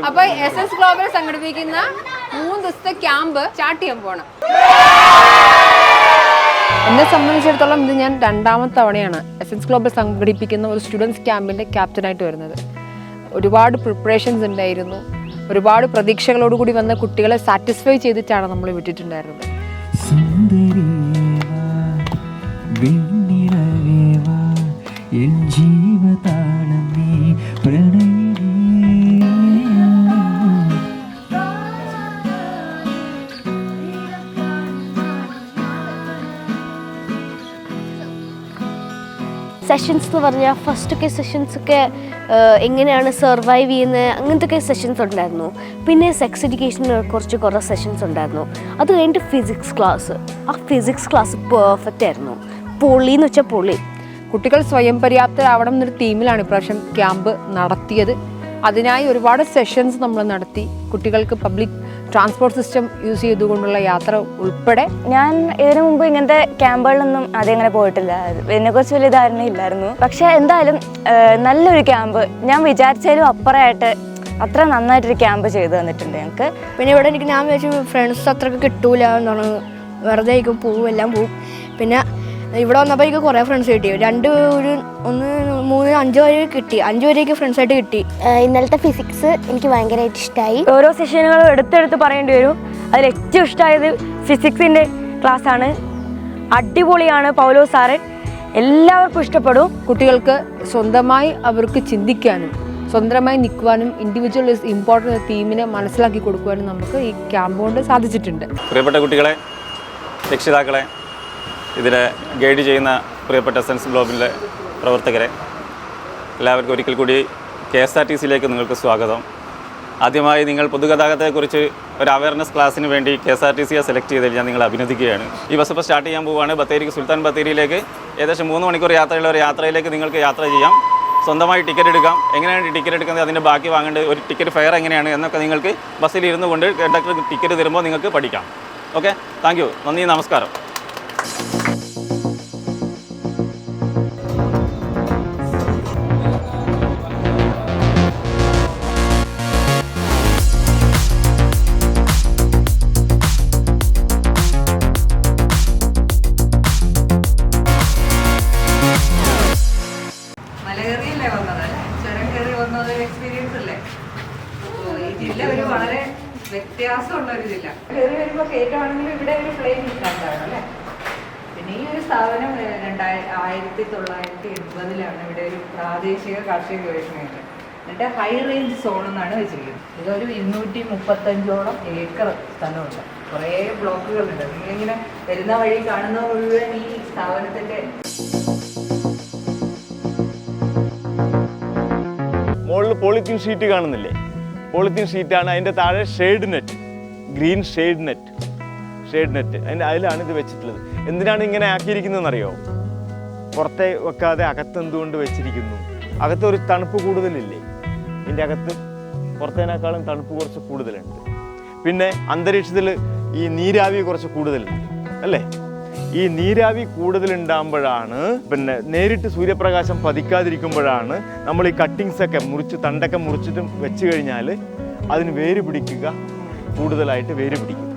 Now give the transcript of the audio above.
അപ്പൊ SS global സംഘടിപ്പിക്കുന്ന 3 ദിവസത്തെ ക്യാമ്പ് സ്റ്റാർട്ട് ചെയ്യാൻ പോണം. എന്നെ സംബന്ധിച്ചിടത്തോളം ഇത് ഞാൻ 2ാമത്തെ തവണയാണ് SS ഗ്ലോബൽ സംഘടിപ്പിക്കുന്ന ഒരു സ്റ്റുഡൻസ് ക്യാമ്പിന്റെ ക്യാപ്റ്റനായിട്ട് വരുന്നത്. ഒരുപാട് പ്രിപ്പറേഷൻസ് ഉണ്ടായിരുന്നു. ഒരുപാട് പ്രതീക്ഷകളോടുകൂടി വന്ന കുട്ടികളെ സാറ്റിസ്ഫൈ ചെയ്തിട്ടാണ് നമ്മൾ വിട്ടിട്ടുണ്ടായിരുന്നത്. സെഷൻസ് എന്ന് പറഞ്ഞാൽ ഫസ്റ്റൊക്കെ സെഷൻസൊക്കെ എങ്ങനെയാണ് സർവൈവ് ചെയ്യുന്നത് അങ്ങനത്തെ സെഷൻസ് ഉണ്ടായിരുന്നു. പിന്നെ സെക്സ് എഡ്യൂക്കേഷന് കുറേ സെഷൻസ് ഉണ്ടായിരുന്നു. അത് കഴിഞ്ഞിട്ട് ഫിസിക്സ് ക്ലാസ്. ആ ഫിസിക്സ് ക്ലാസ് പെർഫെക്റ്റ് ആയിരുന്നു. പൊളിന്ന് വെച്ചാൽ പൊളി. കുട്ടികൾ സ്വയം പര്യാപ്തരാവണം എന്നൊരു തീമിലാണ് ഇപ്രാവശ്യം ക്യാമ്പ് നടത്തിയത്. അതിനായി ഒരുപാട് സെഷൻസ് നമ്മൾ നടത്തി. കുട്ടികൾക്ക് പബ്ലിക് ട്രാൻസ്പോർട്ട് സിസ്റ്റം യൂസ് ചെയ്തുകൊണ്ടുള്ള യാത്ര ഉൾപ്പെടെ. ഞാൻ ഇതിനു മുമ്പ് ഇങ്ങനത്തെ ക്യാമ്പുകളിലൊന്നും അതെങ്ങനെ പോയിട്ടില്ല. ഇതിനെക്കുറിച്ച് വലിയ ധാരണയില്ലായിരുന്നു. പക്ഷേ എന്തായാലും നല്ലൊരു ക്യാമ്പ്, ഞാൻ വിചാരിച്ചാലും അപ്പുറമായിട്ട് അത്ര നന്നായിട്ടൊരു ക്യാമ്പ് ചെയ്തു തന്നിട്ടുണ്ട് ഞങ്ങൾക്ക്. പിന്നെ ഇവിടെ എനിക്ക് ഞാൻ വിചാരിച്ചു ഫ്രണ്ട്സ് അത്രയ്ക്ക് കിട്ടൂല എന്നാണ്, വെറുതെ ആയിരിക്കും, പോവും, എല്ലാം പോവും. പിന്നെ ഇവിടെ വന്നപ്പോൾ എനിക്ക് കുറേ ഫ്രണ്ട്സ് കിട്ടി. 2 1 3 5 വരെ കിട്ടി. 5 വരെയൊക്കെ ഫ്രണ്ട്സായിട്ട് കിട്ടി. ഇന്നലത്തെ ഫിസിക്സ് എനിക്ക് ഭയങ്കരമായിട്ട് ഇഷ്ടമായി. ഓരോ സെഷനുകളും എടുത്തെടുത്ത് പറയേണ്ടി വരും. അതിൽ ഏറ്റവും ഇഷ്ടമായത് ഫിസിക്സിൻ്റെ ക്ലാസ്സാണ്. അടിപൊളിയാണ് പൗലോ സാറ്, എല്ലാവർക്കും ഇഷ്ടപ്പെടും. കുട്ടികൾക്ക് സ്വന്തമായി അവർക്ക് ചിന്തിക്കാനും സ്വന്തമായി നിൽക്കുവാനും ഇൻഡിവിജ്വൽ ഇസ് ഇമ്പോർട്ടൻ്റ് തീമിനെ മനസ്സിലാക്കി കൊടുക്കുവാനും നമുക്ക് ഈ ക്യാമ്പ് കൊണ്ട് സാധിച്ചിട്ടുണ്ട്. പ്രിയപ്പെട്ട കുട്ടികളെ, രക്ഷിതാക്കളെ, ഇതിനെ ഗൈഡ് ചെയ്യുന്ന പ്രിയപ്പെട്ട എസൻസ് ഗ്ലോബലിലെ പ്രവർത്തകരെ, എല്ലാവർക്കും ഒരിക്കൽ കൂടി KSRTCയിലേക്ക് നിങ്ങൾക്ക് സ്വാഗതം. ആദ്യമായി നിങ്ങൾ പൊതുഗതാഗതത്തെക്കുറിച്ച് ഒരു അവയർനെസ് ക്ലാസ്സിന് വേണ്ടി KSRTCയെ സെലക്ട് ചെയ്തതിൽ ഞാൻ നിങ്ങളെ അഭിനന്ദിക്കുകയാണ്. ഈ ബസ് ഇപ്പോൾ സ്റ്റാർട്ട് ചെയ്യാൻ പോവുകയാണ്. ബത്തേരിക്ക് സുൽത്താൻ ബത്തേരിയിലേക്ക് ഏകദേശം 3 മണിക്കൂർ യാത്രയുള്ള ഒരു യാത്രയിലേക്ക് നിങ്ങൾക്ക് യാത്ര ചെയ്യാം. സ്വന്തമായി ടിക്കറ്റ് എടുക്കാം. എങ്ങനെയാണ് ടിക്കറ്റ് എടുക്കുന്നത്, അതിൻ്റെ ബാക്കി വാങ്ങേണ്ടത്, ഒരു ടിക്കറ്റ് ഫെയർ എങ്ങനെയാണ് എന്നൊക്കെ നിങ്ങൾക്ക് ബസ്സിൽ ഇരുന്നു കൊണ്ട് കണ്ടക്ടർ ടിക്കറ്റ് തരുമ്പോൾ നിങ്ങൾക്ക് പഠിക്കാം. ഓക്കെ, താങ്ക് യു, നന്ദി, നമസ്കാരം. വ്യത്യാസമുള്ള ഒരു ജില്ല. കയറി വരുമ്പോൾ കയറ്റമാണെങ്കിലും ഇവിടെ ഒരു പ്ലെയിൻ ഇല്ലാണ്ടാണ് അല്ലേ. പിന്നെ ഈ ഒരു സ്ഥാപനം 1980-ലാണ് ഇവിടെ ഒരു പ്രാദേശിക കാർഷിക ഗവേഷണ കേന്ദ്രം. എന്നിട്ട് ഹൈ റേഞ്ച് സോൺ എന്നാണ് വെച്ചിരിക്കുന്നത്. ഇതൊരു 235ഓളം ഏക്കർ സ്ഥലമുണ്ട്. കുറേ ബ്ലോക്കുകളുണ്ട്. നിങ്ങളിങ്ങനെ വരുന്ന വഴി കാണുന്ന മുഴുവൻ ഈ സ്ഥാപനത്തിൻ്റെ മുകളിൽ പോളിത്തീൻ ഷീറ്റ് കാണുന്നില്ലേ? പോളിത്തീൻ ഷീറ്റാണ്. അതിൻ്റെ താഴെ shade net, green shade net. അതിലാണ് ഇത് വെച്ചിട്ടുള്ളത്. എന്തിനാണ് ഇങ്ങനെ ആക്കിയിരിക്കുന്നതെന്നറിയോ? പുറത്തെ വെക്കാതെ അകത്ത് എന്തുകൊണ്ട് വെച്ചിരിക്കുന്നു? അകത്ത് ഒരു തണുപ്പ് കൂടുതലില്ലേ? ഇതിൻ്റെ അകത്ത് പുറത്തേനേക്കാളും തണുപ്പ് കുറച്ച് കൂടുതലുണ്ട്. പിന്നെ അന്തരീക്ഷത്തിൽ ഈ നീരാവി കുറച്ച് കൂടുതലുണ്ട് അല്ലേ? ഈ നീരാവി കൂടുതലുണ്ടാകുമ്പോഴാണ്, പിന്നെ നേരിട്ട് സൂര്യപ്രകാശം പതിക്കാതിരിക്കുമ്പോഴാണ് നമ്മൾ ഈ കട്ടിങ്സൊക്കെ തണ്ടൊക്കെ മുറിച്ചിട്ട് വെച്ച് കഴിഞ്ഞാൽ അതിന് വേര് പിടിക്കുക, കൂടുതലായിട്ട് വേര് പിടിക്കും.